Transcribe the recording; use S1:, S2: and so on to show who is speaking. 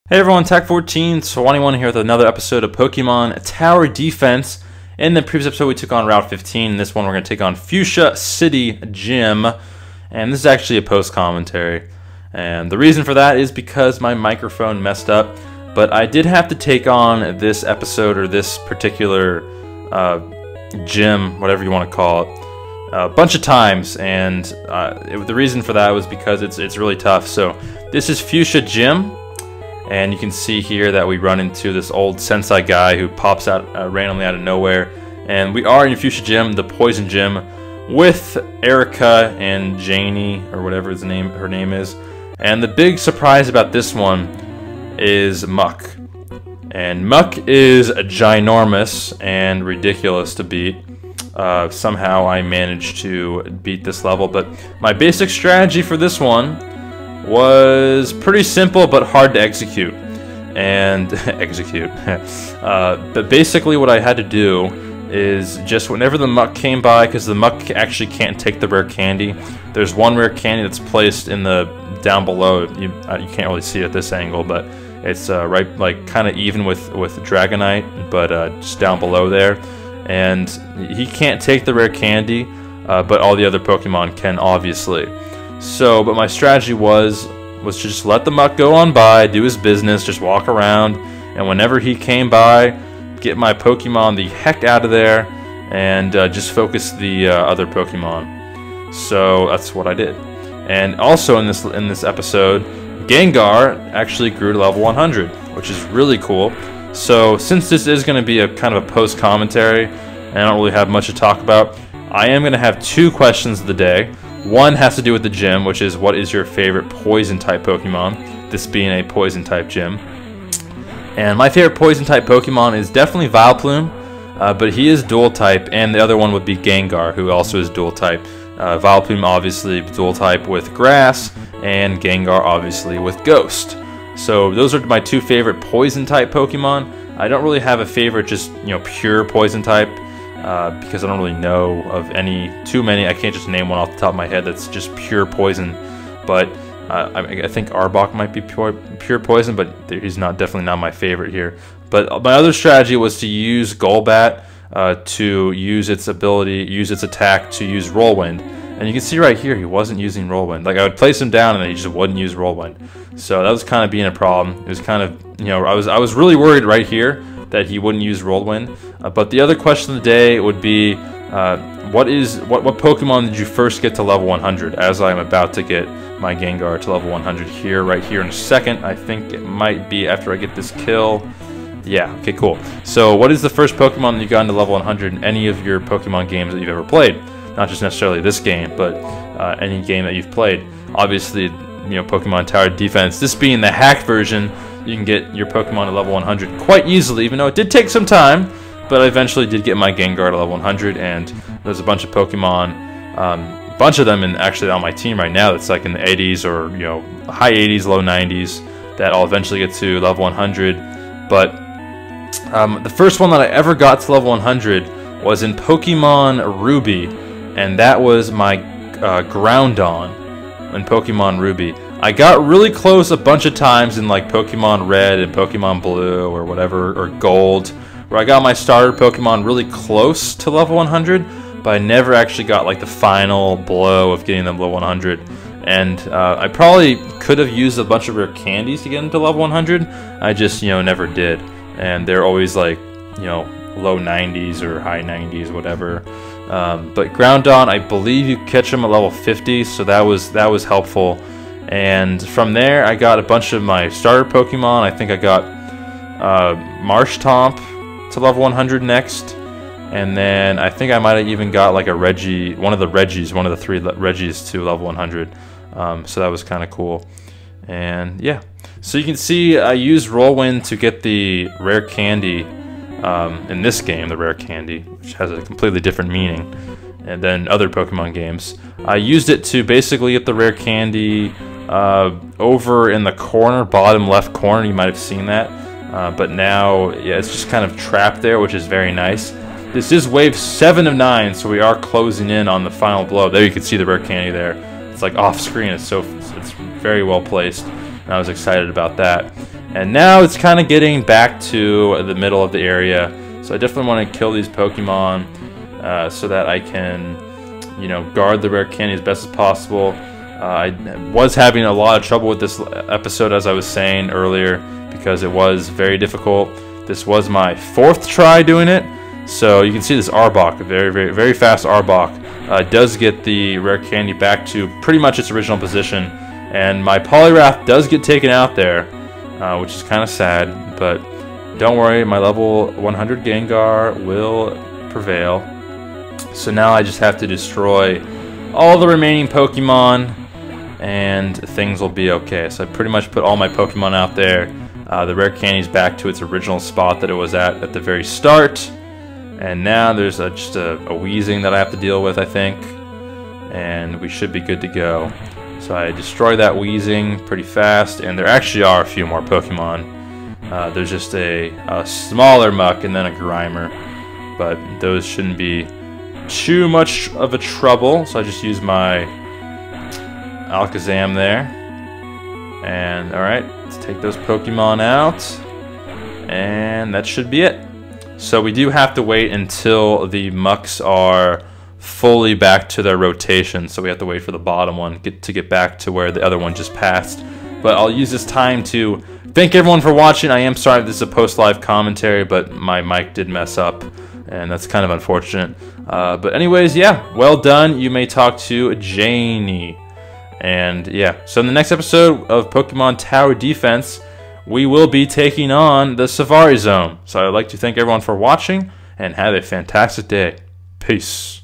S1: Hey everyone, Tech1421 here with another episode of Pokemon Tower Defense. In the previous episode we took on Route 15. In this one we're going to take on Fuchsia Gym. And this is actually a post-commentary. And the reason for that is because my microphone messed up. But I did have to take on this episode, or this particular gym, whatever you want to call it, a bunch of times. And the reason for that was because it's really tough. So this is Fuchsia Gym. And you can see here that we run into this old sensei guy who pops out randomly out of nowhere. And we are in Fuchsia Gym, the Poison Gym, with Erica and Janie, or whatever her name is. And the big surprise about this one is Muk. And Muk is ginormous and ridiculous to beat. Somehow I managed to beat this level, but my basic strategy for this one was pretty simple but hard to execute. And but basically what I had to do is just whenever the Muk came by, because the Muk actually can't take the rare candy, there's one rare candy that's placed in the down below. You can't really see it at this angle, but it's right, like, kind of even with Dragonite, but just down below there. And he can't take the rare candy, but all the other Pokemon can, obviously. So, but my strategy was to just let the Muk go on by, do his business, just walk around, and whenever he came by, get my Pokemon the heck out of there, and just focus the other Pokemon. So that's what I did. And also in this episode, Gengar actually grew to level 100, which is really cool. So since this is going to be a kind of a post-commentary, and I don't really have much to talk about, I am going to have two questions of the day. One has to do with the gym, which is what is your favorite poison-type Pokemon, this being a poison-type gym. And my favorite poison-type Pokemon is definitely Vileplume, but he is dual-type, and the other one would be Gengar, who also is dual-type. Vileplume obviously dual-type with Grass, and Gengar obviously with Ghost. So those are my two favorite poison-type Pokemon. I don't really have a favorite, just, pure poison-type. Because I don't really know of too many. I can't just name one off the top of my head that's just pure poison. But I think Arbok might be pure poison, but he's definitely not my favorite here. But my other strategy was to use Golbat to use its attack to use Whirlwind. And you can see right here he wasn't using Whirlwind. Like, I would place him down and then he just wouldn't use Whirlwind. So that was kind of being a problem. It was kind of, I was really worried right here that he wouldn't use Whirlwind. But the other question of the day would be, what Pokemon did you first get to level 100? As I'm about to get my Gengar to level 100 right here in a second. I think it might be after I get this kill. Yeah, okay, cool. So what is the first Pokemon that you got into level 100 in any of your Pokemon games that you've ever played? Not just necessarily this game, but any game that you've played. Obviously, Pokemon Tower Defense, this being the hacked version, you can get your Pokemon to level 100 quite easily, even though it did take some time. But I eventually did get my Gengar to level 100, and there's a bunch of Pokemon, a bunch of them actually on my team right now that's like in the 80s or high 80s, low 90s, that I'll eventually get to level 100. But the first one that I ever got to level 100 was in Pokemon Ruby, and that was my Groudon in Pokemon Ruby. I got really close a bunch of times in like Pokemon Red and Pokemon Blue or whatever, or Gold, where I got my starter Pokemon really close to level 100, but I never actually got like the final blow of getting them level 100. And I probably could have used a bunch of rare candies to get them to level 100. I just never did, and they're always like low 90s or high 90s, whatever. But Groudon, I believe you catch them at level 50, so that was helpful. And from there, I got a bunch of my starter Pokemon. I think I got Marshtomp to level 100 next. And then I think I might have even got like a Reggie, one of the three Reggies to level 100. So that was kind of cool. And yeah, so you can see I used Whirlwind to get the rare candy in this game, the rare candy, which has a completely different meaning than other Pokemon games. I used it to basically get the rare candy over in the corner, bottom left corner. You might have seen that, but now, yeah, it's just kind of trapped there, which is very nice. This is wave 7 of 9, so we are closing in on the final blow. There you can see the rare candy there. It's like off screen. It's very well placed, and I was excited about that. And now it's kind of getting back to the middle of the area. So I definitely want to kill these Pokemon so that I can, you know, guard the rare candy as best as possible. I was having a lot of trouble with this episode, as I was saying earlier, because it was very difficult. This was my 4th try doing it. So you can see this Arbok, a very fast Arbok, does get the rare candy back to pretty much its original position. And my Poliwrath does get taken out there, which is kind of sad, but don't worry, my level 100 Gengar will prevail. So now I just have to destroy all the remaining Pokemon, and things will be okay. So I pretty much put all my Pokemon out there. The rare candy's back to its original spot that it was at the very start. And now there's just a wheezing that I have to deal with, I think. And we should be good to go. So I destroy that wheezing pretty fast, and there actually are a few more Pokemon. There's just a smaller Muck and then a Grimer. But those shouldn't be too much of a trouble. So I just use my Alakazam there. And alright, let's take those Pokemon out. And that should be it. So we do have to wait until the Mucks are fully back to their rotation. So we have to wait for the bottom one to get back to where the other one just passed. But I'll use this time to thank everyone for watching. I am sorry if this is a post-live commentary, but my mic did mess up, and that's kind of unfortunate. But anyways, yeah, well done. You may talk to Janie. And yeah, so in the next episode of Pokemon Tower Defense, we will be taking on the Safari Zone. So I'd like to thank everyone for watching, and have a fantastic day. Peace.